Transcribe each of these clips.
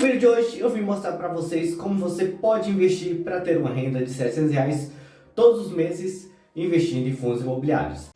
vídeo de hoje eu vim mostrar para vocês como você pode investir para ter uma renda de R$ 700 todos os meses investindo em fundos imobiliários.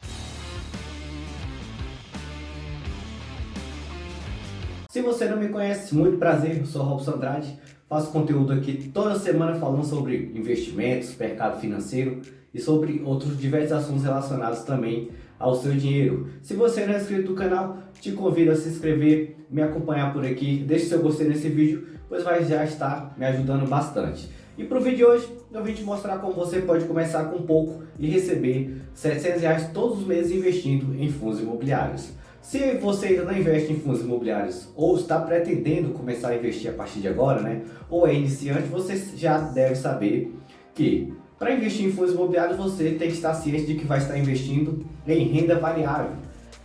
Se você não me conhece, muito prazer, eu sou Robson Andrade, faço conteúdo aqui toda semana falando sobre investimentos, mercado financeiro e sobre outros diversos assuntos relacionados também ao seu dinheiro. Se você não é inscrito no canal, te convido a se inscrever, me acompanhar por aqui, deixe seu gostei nesse vídeo, pois vai já estar me ajudando bastante. E para o vídeo de hoje, eu vim te mostrar como você pode começar com pouco e receber R$ 700 todos os meses investindo em fundos imobiliários. Se você ainda não investe em fundos imobiliários ou está pretendendo começar a investir a partir de agora, né, ou é iniciante, você já deve saber que para investir em fundos imobiliários você tem que estar ciente de que vai estar investindo em renda variável.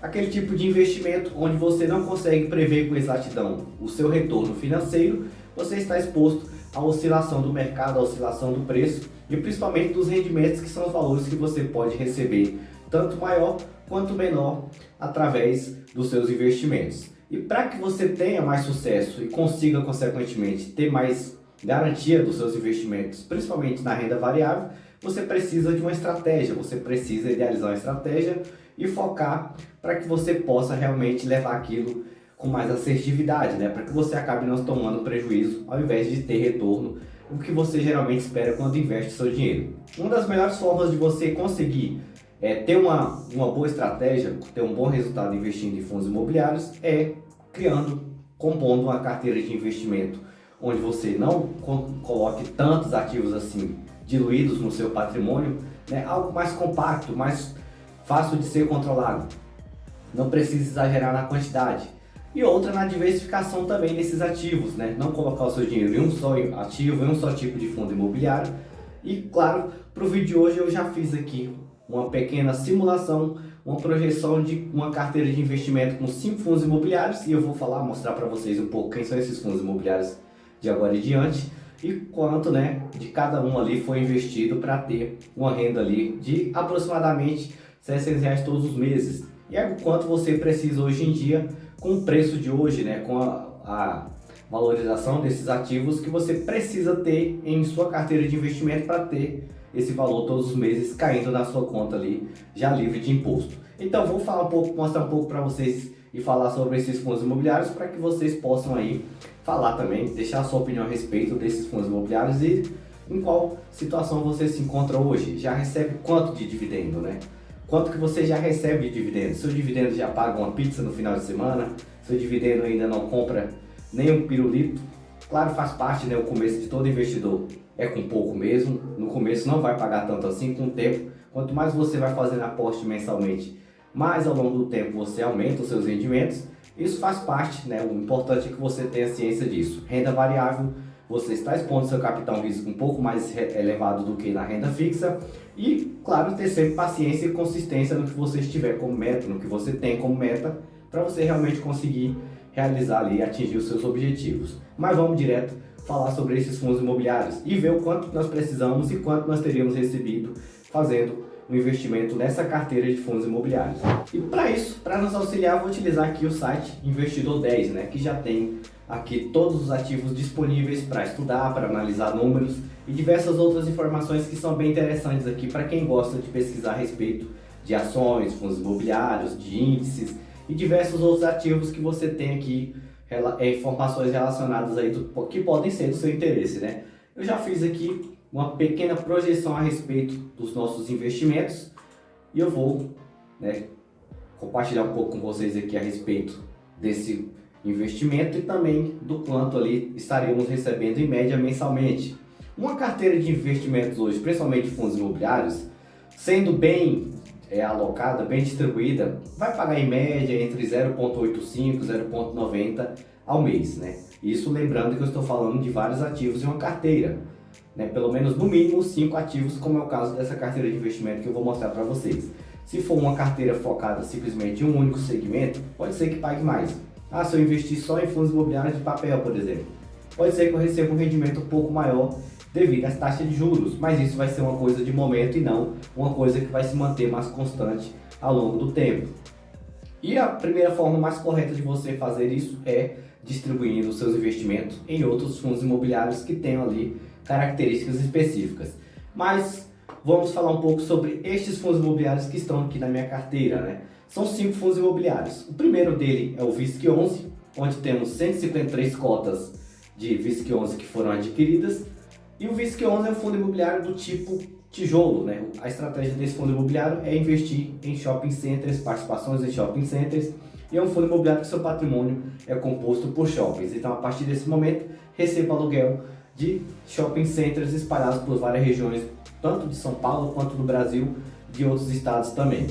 Aquele tipo de investimento onde você não consegue prever com exatidão o seu retorno financeiro, você está exposto à oscilação do mercado, à oscilação do preço e principalmente dos rendimentos, que são os valores que você pode receber, tanto maior quanto menor, através dos seus investimentos. E para que você tenha mais sucesso e consiga, consequentemente, ter mais garantia dos seus investimentos, principalmente na renda variável, você precisa de uma estratégia, você precisa idealizar uma estratégia e focar para que você possa realmente levar aquilo com mais assertividade, né? Para que você acabe não tomando prejuízo ao invés de ter retorno, o que você geralmente espera quando investe seu dinheiro. Uma das melhores formas de você conseguir ter uma boa estratégia, ter um bom resultado investindo em fundos imobiliários é compondo uma carteira de investimento onde você não coloque tantos ativos assim diluídos no seu patrimônio, né? Algo mais compacto, mais fácil de ser controlado. Não precisa exagerar na quantidade. E outra na diversificação também desses ativos, né? Não colocar o seu dinheiro em um só ativo, em um só tipo de fundo imobiliário. E claro, para o vídeo de hoje eu já fiz aqui uma pequena simulação, uma projeção de uma carteira de investimento com 5 fundos imobiliários, e eu vou mostrar para vocês um pouco quem são esses fundos imobiliários de agora em diante e quanto, né, de cada um ali foi investido para ter uma renda ali de aproximadamente R$ 700 todos os meses. E é o quanto você precisa hoje em dia, com o preço de hoje, né, com a valorização desses ativos, que você precisa ter em sua carteira de investimento para ter esse valor todos os meses caindo na sua conta ali, já livre de imposto. Então vou mostrar um pouco para vocês e falar sobre esses fundos imobiliários para que vocês possam aí falar também, deixar a sua opinião a respeito desses fundos imobiliários e em qual situação você se encontra hoje. Já recebe quanto de dividendo, né? Quanto que você já recebe de dividendo? Seu dividendo já paga uma pizza no final de semana? Seu dividendo ainda não compra nem um pirulito? Claro, faz parte, né, o começo de todo investidor é com pouco mesmo. No começo não vai pagar tanto assim, com o tempo. Quanto mais você vai fazendo aporte mensalmente, mais ao longo do tempo você aumenta os seus rendimentos. Isso faz parte, né? O importante é que você tenha ciência disso. Renda variável, você está expondo seu capital risco um pouco mais elevado do que na renda fixa. E, claro, ter sempre paciência e consistência no que você estiver como meta, no que você tem como meta, para você realmente conseguir realizar ali e atingir os seus objetivos. Mas vamos direto falar sobre esses fundos imobiliários e ver o quanto nós precisamos e quanto nós teríamos recebido fazendo um investimento nessa carteira de fundos imobiliários. E para isso, para nos auxiliar, vou utilizar aqui o site Investidor 10, né, que já tem aqui todos os ativos disponíveis para estudar, para analisar números e diversas outras informações que são bem interessantes aqui para quem gosta de pesquisar a respeito de ações, fundos imobiliários, de índices e diversos outros ativos que você tem aqui, informações relacionadas aí que podem ser do seu interesse, né? Eu já fiz aqui uma pequena projeção a respeito dos nossos investimentos e eu vou, né, compartilhar um pouco com vocês aqui a respeito desse investimento e também do quanto ali estaremos recebendo em média mensalmente. Uma carteira de investimentos hoje, principalmente fundos imobiliários, sendo bem alocada, bem distribuída, vai pagar em média entre 0,85 e 0,90 ao mês, né? Isso lembrando que eu estou falando de vários ativos em uma carteira, né? Pelo menos no mínimo 5 ativos, como é o caso dessa carteira de investimento que eu vou mostrar para vocês. Se for uma carteira focada simplesmente em um único segmento, pode ser que pague mais. Ah, se eu investir só em fundos imobiliários de papel, por exemplo, pode ser que eu receba um rendimento um pouco maior devido às taxas de juros, mas isso vai ser uma coisa de momento e não uma coisa que vai se manter mais constante ao longo do tempo. E a primeira forma mais correta de você fazer isso é distribuindo os seus investimentos em outros fundos imobiliários que tenham ali características específicas. Mas vamos falar um pouco sobre estes fundos imobiliários que estão aqui na minha carteira, né? São 5 fundos imobiliários. O primeiro dele é o VISC11, onde temos 153 cotas de VISC11 que foram adquiridas. E o VISC11 é um fundo imobiliário do tipo tijolo, né? A estratégia desse fundo imobiliário é investir em shopping centers, participações em shopping centers, e é um fundo imobiliário que seu patrimônio é composto por shoppings. Então, a partir desse momento, receba aluguel de shopping centers espalhados por várias regiões, tanto de São Paulo quanto do Brasil, de outros estados também.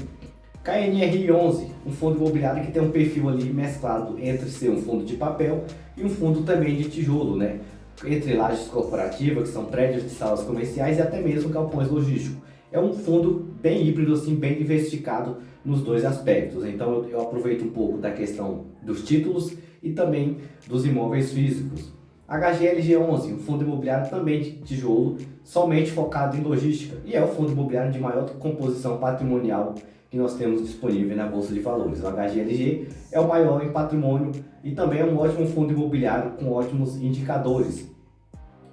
KNRI11, um fundo imobiliário que tem um perfil ali mesclado entre ser um fundo de papel e um fundo também de tijolo, né? Entre lajes corporativas, que são prédios de salas comerciais, e até mesmo galpões logísticos. É um fundo bem híbrido, assim, bem diversificado nos dois aspectos. Então eu aproveito um pouco da questão dos títulos e também dos imóveis físicos. HGLG11, um fundo imobiliário também de tijolo, somente focado em logística, e é o fundo imobiliário de maior composição patrimonial que nós temos disponível na Bolsa de Valores. O HGLG é o maior em patrimônio e também é um ótimo fundo imobiliário com ótimos indicadores.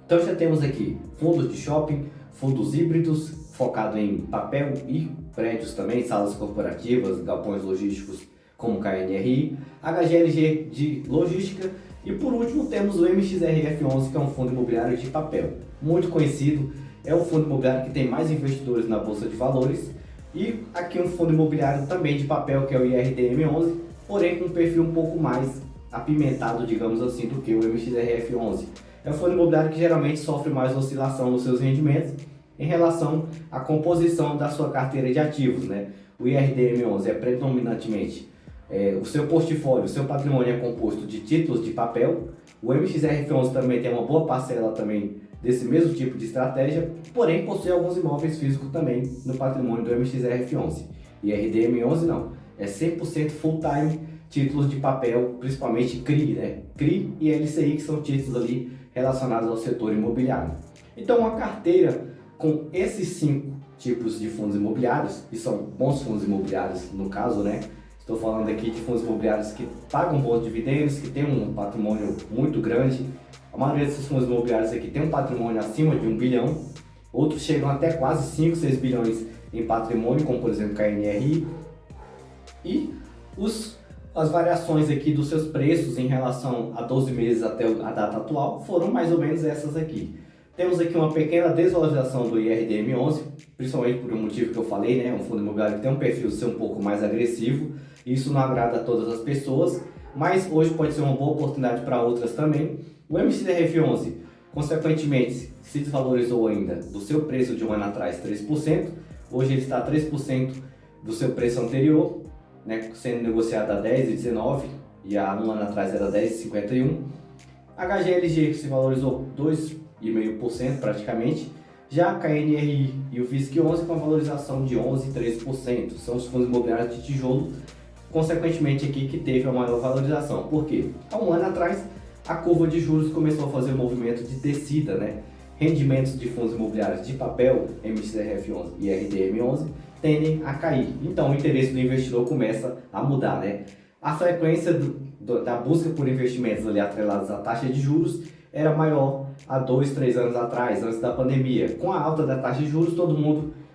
Então já temos aqui fundos de shopping, fundos híbridos, focado em papel e prédios também, salas corporativas, galpões logísticos como KNRI, HGLG de logística e por último temos o MXRF11, que é um fundo imobiliário de papel, muito conhecido, é o fundo imobiliário que tem mais investidores na Bolsa de Valores. E aqui um fundo imobiliário também de papel, que é o IRDM11, porém com um perfil um pouco mais apimentado, digamos assim, do que o MXRF11. É um fundo imobiliário que geralmente sofre mais oscilação nos seus rendimentos em relação à composição da sua carteira de ativos, né? O IRDM11 é predominantemente o seu portfólio, o seu patrimônio é composto de títulos de papel. O MXRF11 também tem uma boa parcela também desse mesmo tipo de estratégia, porém possui alguns imóveis físicos também no patrimônio do MXRF11. E RDM11 não, é 100% full time títulos de papel, principalmente CRI, né? CRI e LCI, que são títulos ali relacionados ao setor imobiliário. Então uma carteira com esses 5 tipos de fundos imobiliários, e são bons fundos imobiliários no caso, né? Estou falando aqui de fundos imobiliários que pagam bons dividendos, que têm um patrimônio muito grande. A maioria desses fundos imobiliários aqui tem um patrimônio acima de 1 bilhão, outros chegam até quase 5, 6 bilhões em patrimônio, como por exemplo KNRI. E as variações aqui dos seus preços em relação a 12 meses até a data atual foram mais ou menos essas aqui. Temos aqui uma pequena desvalorização do IRDM11, principalmente por um motivo que eu falei, né? Um fundo imobiliário que tem um perfil ser um pouco mais agressivo. Isso não agrada a todas as pessoas, mas hoje pode ser uma boa oportunidade para outras também. O MXRF11, consequentemente, se desvalorizou ainda do seu preço de um ano atrás 3%, hoje ele está a 3% do seu preço anterior, né, sendo negociado a 10,19 e há um ano atrás era 10,51. HGLG se valorizou 2,5% praticamente, já a KNRI e o VISC11 com a valorização de 11,3%, são os fundos imobiliários de tijolo, consequentemente aqui que teve a maior valorização. Por quê? Há um ano atrás a curva de juros começou a fazer um movimento de descida, né? Rendimentos de fundos imobiliários de papel, MXRF11 e RDM11, tendem a cair. Então o interesse do investidor começa a mudar, né? A frequência da busca por investimentos ali atrelados à taxa de juros era maior há 2, 3 anos atrás, antes da pandemia. Com a alta da taxa de juros,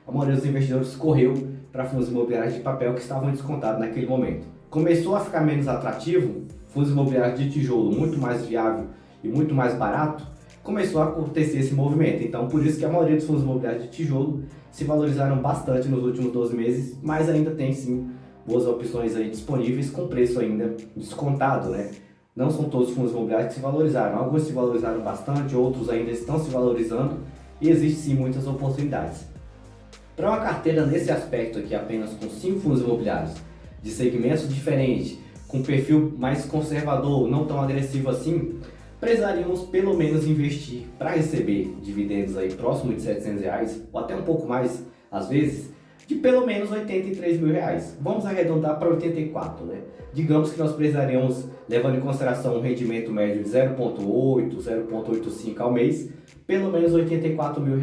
a maioria dos investidores correu para fundos imobiliários de papel que estavam descontados naquele momento. Começou a ficar menos atrativo, fundos imobiliários de tijolo muito mais viável e muito mais barato, começou a acontecer esse movimento. Então, por isso que a maioria dos fundos imobiliários de tijolo se valorizaram bastante nos últimos 12 meses, mas ainda tem sim boas opções aí disponíveis com preço ainda descontado, né? Não são todos os fundos imobiliários que se valorizaram, alguns se valorizaram bastante, outros ainda estão se valorizando e existem sim muitas oportunidades. Para uma carteira nesse aspecto aqui, apenas com 5 fundos imobiliários de segmentos diferentes, com perfil mais conservador, não tão agressivo assim, precisaríamos pelo menos investir para receber dividendos aí próximo de R$700 ou até um pouco mais às vezes, de pelo menos R$83 mil. Vamos arredondar para 84, né? Digamos que nós precisaríamos, levando em consideração um rendimento médio de 0,8, 0,85 ao mês, pelo menos R$84 mil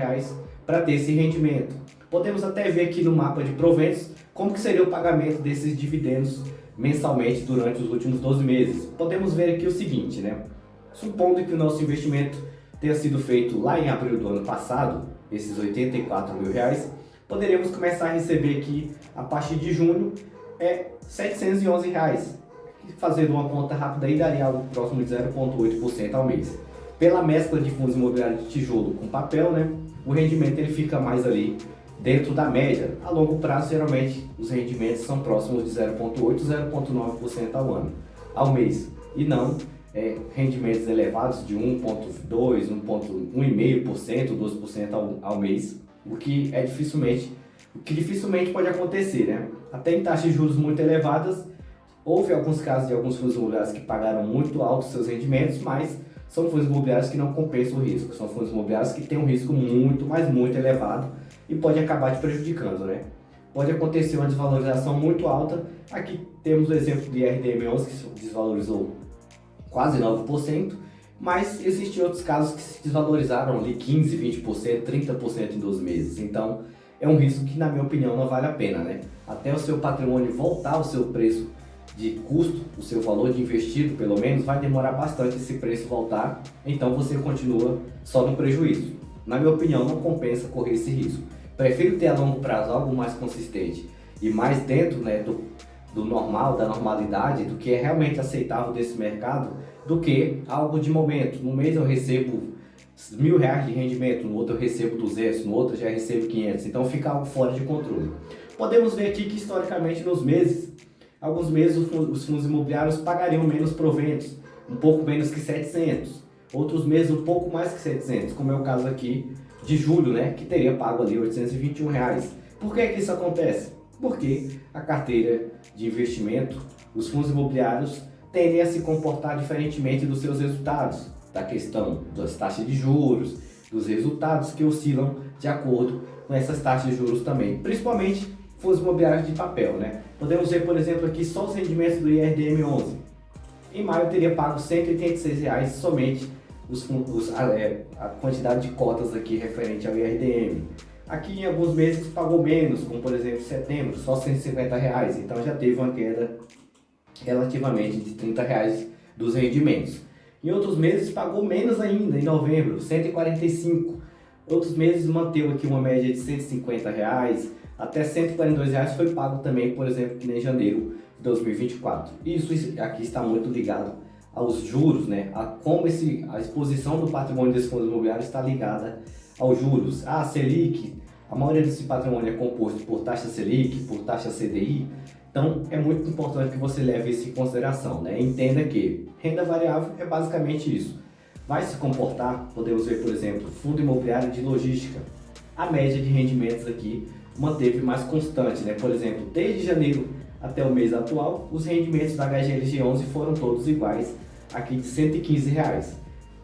para ter esse rendimento. Podemos até ver aqui no mapa de proventos como que seria o pagamento desses dividendos mensalmente durante os últimos 12 meses. Podemos ver aqui o seguinte, né? Supondo que o nosso investimento tenha sido feito lá em abril do ano passado, esses R$ 84.000, poderíamos começar a receber aqui, a partir de junho, R$ 711. Fazendo uma conta rápida aí, daria algo próximo de 0,8% ao mês. Pela mescla de fundos imobiliários de tijolo com papel, né, o rendimento ele fica mais ali dentro da média. A longo prazo, geralmente, os rendimentos são próximos de 0,8% a 0,9% ao ano, ao mês. E não rendimentos elevados de 1,2%, 1,5%, 12% ao mês, o que dificilmente pode acontecer, né? Até em taxas de juros muito elevadas, houve alguns casos de alguns fundos imobiliários que pagaram muito alto seus rendimentos, mas são fundos imobiliários que não compensam o risco, são fundos imobiliários que têm um risco muito, mas muito elevado e pode acabar te prejudicando, né? Pode acontecer uma desvalorização muito alta. Aqui temos o exemplo do IRDM11 que se desvalorizou quase 9%, mas existem outros casos que se desvalorizaram ali 15%, 20%, 30% em 12 meses. Então é um risco que, na minha opinião, não vale a pena, né? Até o seu patrimônio voltar ao seu preço de custo, o seu valor de investido, pelo menos, vai demorar bastante esse preço voltar, então você continua só no prejuízo. Na minha opinião, não compensa correr esse risco. Prefiro ter a longo prazo algo mais consistente e mais dentro, né, do normal, da normalidade, do que é realmente aceitável desse mercado, do que algo de momento. No mês eu recebo R$ 1.000 de rendimento, no outro eu recebo 200, no outro eu já recebo 500, então fica algo fora de controle. Podemos ver aqui que historicamente nos meses, alguns meses os fundos imobiliários pagariam menos proventos, um pouco menos que 700, outros meses um pouco mais que 700, como é o caso aqui de julho, né, que teria pago ali R$ 821. Por que isso acontece? Porque a carteira de investimento, os fundos imobiliários tendem a se comportar diferentemente dos seus resultados, da questão das taxas de juros, dos resultados que oscilam de acordo com essas taxas de juros também, principalmente fundos imobiliários de papel, né? Podemos ver, por exemplo, aqui só os rendimentos do IRDM11. Em maio eu teria pago R$ 186 somente a quantidade de cotas aqui referente ao IRDM. Aqui em alguns meses pagou menos, como por exemplo setembro, só R$ 150, então já teve uma queda relativamente de R$ 30 dos rendimentos. Em outros meses pagou menos ainda, em novembro, 145. Outros meses manteve aqui uma média de R$ 150, até R$ 142 foi pago também, por exemplo, que em janeiro de 2024. Isso aqui está muito ligado aos juros, né? A como a exposição do patrimônio desses fundos imobiliários está ligada aos juros. A Selic, a maioria desse patrimônio é composto por taxa Selic, por taxa CDI, então é muito importante que você leve isso em consideração, né? Entenda que renda variável é basicamente isso. Vai se comportar, podemos ver, por exemplo, fundo imobiliário de logística. A média de rendimentos aqui manteve mais constante, né? Por exemplo, desde janeiro até o mês atual, os rendimentos da HGLG11 foram todos iguais, aqui de R$ 115.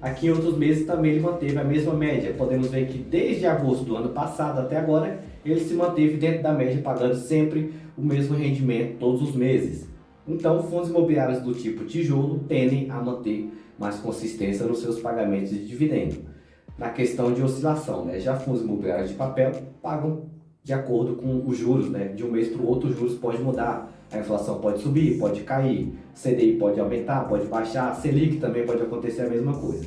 Aqui em outros meses também ele manteve a mesma média. Podemos ver que desde agosto do ano passado até agora, ele se manteve dentro da média, pagando sempre o mesmo rendimento todos os meses. Então, fundos imobiliários do tipo tijolo tendem a manter mais consistência nos seus pagamentos de dividendo. Na questão de oscilação, né? Já fundos imobiliários de papel pagam de acordo com os juros, né? De um mês para o outro, os juros podem mudar. A inflação pode subir, pode cair, CDI pode aumentar, pode baixar, Selic também pode acontecer a mesma coisa.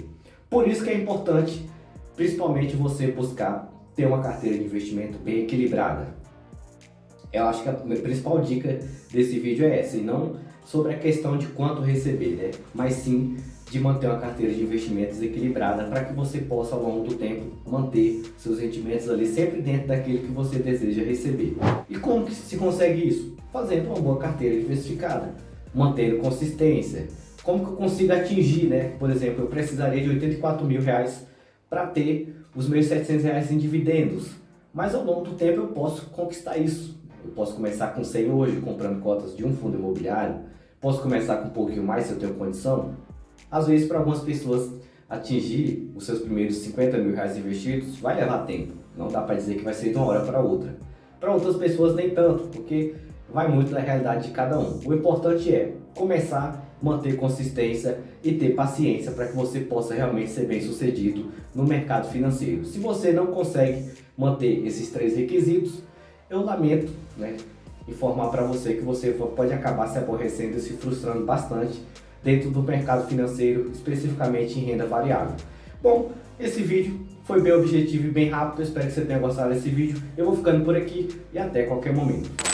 Por isso que é importante, principalmente, você buscar ter uma carteira de investimento bem equilibrada. Eu acho que a principal dica desse vídeo é essa, e não sobre a questão de quanto receber, né? Mas sim de manter uma carteira de investimentos equilibrada para que você possa, ao longo do tempo, manter seus rendimentos ali sempre dentro daquilo que você deseja receber. E como que se consegue isso? Fazendo uma boa carteira diversificada, mantendo consistência. Como que eu consigo atingir, né? Por exemplo, eu precisaria de R$ 84.000 para ter os meus R$ 700 em dividendos, mas ao longo do tempo eu posso conquistar isso. Eu posso começar com 100 hoje, comprando cotas de um fundo imobiliário, posso começar com um pouquinho mais se eu tenho condição. Às vezes, para algumas pessoas, atingir os seus primeiros R$ 50.000 investidos vai levar tempo. Não dá para dizer que vai ser de uma hora para outra. Para outras pessoas, nem tanto, porque vai muito da realidade de cada um. O importante é começar, manter consistência e ter paciência para que você possa realmente ser bem sucedido no mercado financeiro. Se você não consegue manter esses três requisitos, eu lamento, né, informar para você que você pode acabar se aborrecendo e se frustrando bastante dentro do mercado financeiro, especificamente em renda variável. Bom, esse vídeo foi bem objetivo e bem rápido, eu espero que você tenha gostado desse vídeo. Eu vou ficando por aqui e até qualquer momento.